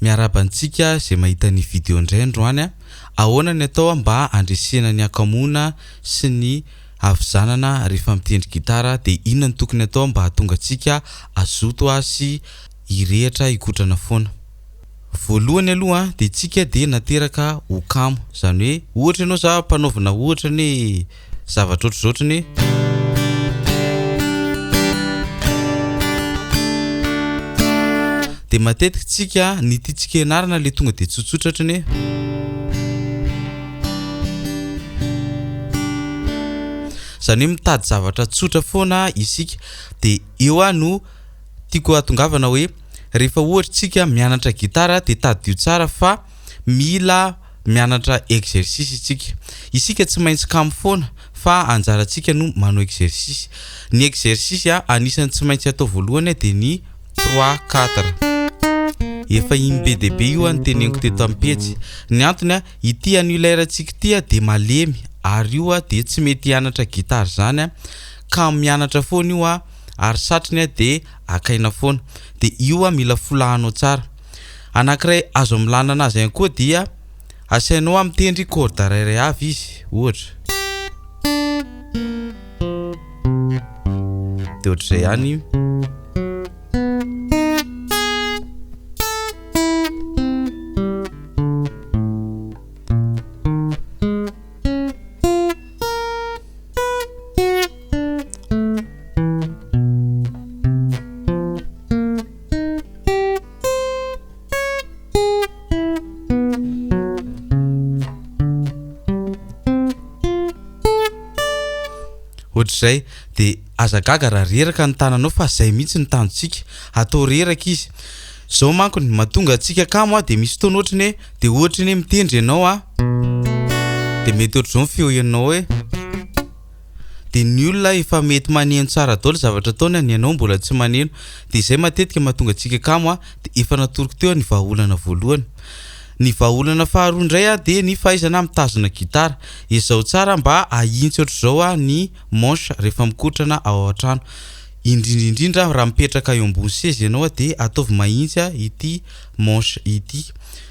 miarabantsika zay mahita ny video indray androany ahoana ny atao mba andresena ny akamona sy ny havizanana rehefa mitendry gitara de inona ny tokony atao mba hahatonga antsika azoto sy hirehatra ikotrana foana. Voalohany aloha de tsika de nateraka okamo, zany hoe ohatra ianao za mpanaovana ohatra ny zavatra ohatr'izao de matetika tsika ny tiantsika ianarana le tonga de tsotsotra ohatrany zany mitady zavatra tsotra foana isika de eo no tiako atongavana hoe rehefa ohatra tsika mianatra gitara de tadio tsara fa mila mianatra exercice isika tsy maintsy kamo foana fa anjaratsika no manao exercice. Ny exercice anisany tsy maintsy atao voalohany de ny 3-4 efa IMBDB io ny teneniko teto ampetsy. Ny antony ity an'io leratsika ity de malemy ary io de tsy mety hianatra gitara zany ka mianatra foana io ary satriny de akaina foana de io mila fulahanao tsara. Anankiray azo amilana anazy ihany koa dia asainao mitendry corde rairay avy izy ohatra de ohatr'izay ihany. Ohatr'izay de azagaga raha reraka ny tananao fa zay mihitsy ny tanjotsika atao reraka izy zao manko ny mahatonga antsika kamo de misy fotoana ohatrany de ohatrany mitendry ianao de mety ohatr'izao feo ianao hoe de ny olona efa mety maneno tsara daholo zavatra ataony ny ianao mbola tsy maneno de zay matetika mahatonga antsika kamo de efa natoroko teo ny vahaolana voalohany. Ny vahaolana faharoa indray de ny fahaizana mitazona gitara izao tsara mba ahintsy ohatr'izao ny manche rehefa mikotrana ao an-trano indrindrindrindra raha mipetraka eo ambony seza ianao de ataovy mahintsy ity manche ity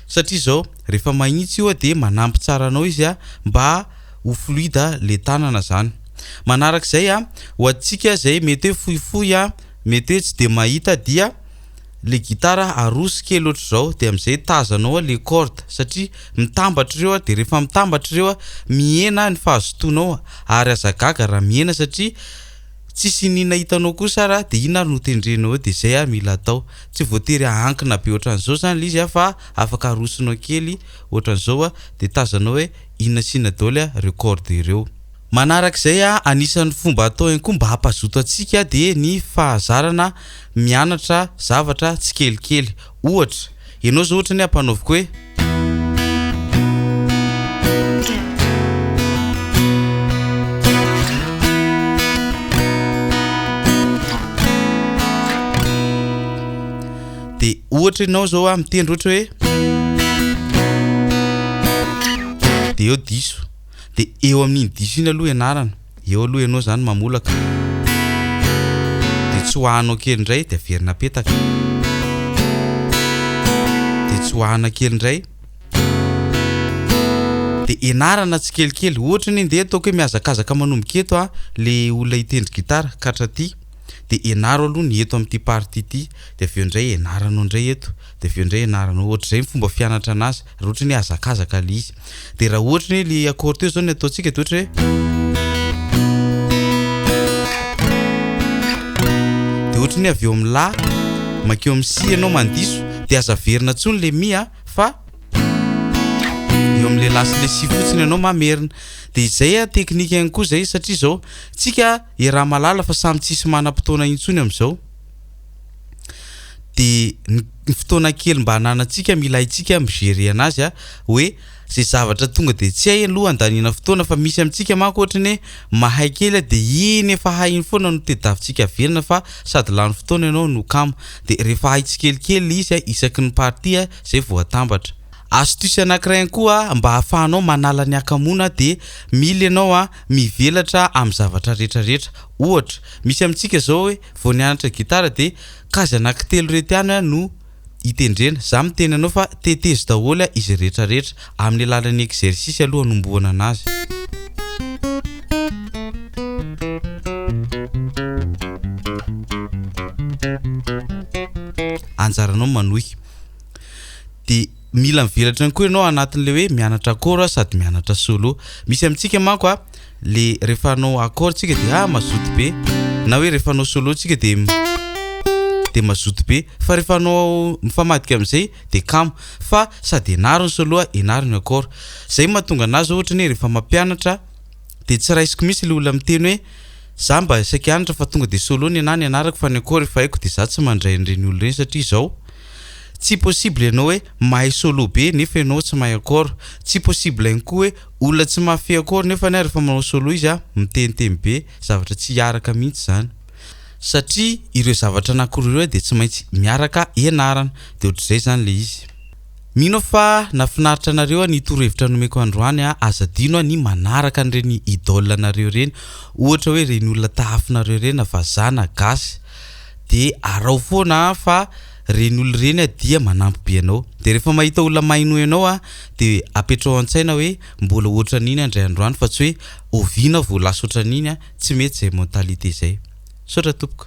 satria zao rehefa mahintsy io de manampy tsara anao izy mba ho fluide le tanana zany. Manarak'izay ho antsika zay mety hoe fohifohy mety hoe tsy de mahita dia le gitara aroso kely ohatr'izao de am'izay tazanao le corde satria mitambatra ireo de rehefa mitambatra ireo mihena ny fahazotoanao ary azagaga raha mihena satria tsisy nina hitanao kosa raha de ina no tendrenao de zay mila atao tsy voatery ahankina be ohatran'izao zany izy fa afaka arosonao kely ohatran'izao de tazanao hoe inona sina daholo ireo corde ireo. Manarak'izay anisan'ny fomba atao ihany koa mba hampazoto antsika de ny fahazarana mianatra zavatra tsy kelikely. Ohatra ianao zao ohatrany ampanaoviko hoe de ohatra ianao zao mitendry ohatra hoe de eo diso de eo amin'iny diso iny aloha ianarana eo aloha ianao zany mamolaka de tsy hoahanao kely indray de averina petaka de tsy hoahana kely indray de ianarana tsy kelikely. Ohatra ny ndeha ataoko hoe miazakazaka manomboka eto le olona hitendry gitara katraty de ianaro aloha ny eto amin'ity party ity de aveo indray ianaranao indray eto de aveo indray ianaranao ohatr'izay ny fomba fianatra anazy raha ohatra ny hazakazaka le izy de raha ohatra ny le accord teo zao ny ataontsika de ohatra hoe de ohatra ny aveo amin'ny la makeo amin'ny si ianao mandiso de azaverina tsony le mi fa eo amin'le la sy le si fotsiny ianao mamerina de izay teknika ihany koa zay satria zao tsika raha malala fa samy tsisy manam-potoana intsony am'izao de ny fotoana kely mba hananantsika mila haitsika migerer anazy hoe zay zavatra tonga de tsy hay aloha andanina fotoana fa misy amintsika manko ohatrany mahay kely de iny efa hainy foana no tediavintsika averina fa sady lany fotoana ianao no kamo de rehefa haitsikelikely izy isaky ny party zay vao atambatra. Astuce anankiray ihany koa mba hahafahanao manala ny akamona de mila ianao mivelatra amin'ny zavatra rehetrarehetra. Ohatra misy amintsika zao hoe vao nianatra gitara de kazy anankitelo reto ihany no itendrena za miteny anao fa tetezy daholo izy rehetrarehetra amin'ny alalan'ny exercice aloha hanomboana anazy. Anjaranao manohy de mila mivelatra koa ianao anatin'le hoe mianatra accord sady mianatra solo. Misy amintsika manko le rehefa anao accord tsika de mazoto be, na hoe rehefa anao solo tsika de mazoto be, fa rehefa anao mifamadika am'izay de kamo, fa sady enaro ny solo enaro ny accord. Zay mahatonga anazy ohatra ny rehefa mampianatra de tsy raisiko misy le olona miteny hoe za mba sakianatra fa tonga de solo ny anany anarako fa ny accord rehefa haiko de za tsy mandray an'ireny olo reny satria zao tsy possible ianao hoe mahay solo be nefa ianao tsy mahay accord. Tsy possible ihany koa hoe olona tsy mahafehy accord nefa rehefa manao solo izy miteniteny be, zavatra tsy hiaraka mihitsy zany. Satria ireo zavatra anankiroa ireo de tsy maintsy miaraka ianarana, de ohatr'izay zany le izy. Mino fa nafinaritra anareo ny torohevitra nomeko androany aza dino ny manaraka an'ireny idole anareo reny, ohatra hoe reny olona tahafinareo reny vazana gasy, de arao foana fa reny olo reny dia manampy be anao. De rehefa mahita olona maino ianao de apetrao an-tsaina hoe mbola ohatra n'iny andray androany fa tsy hoe oviana vao lasa ohatra n'iny, tsy mety zay mentalité zay. Sotra tompoko.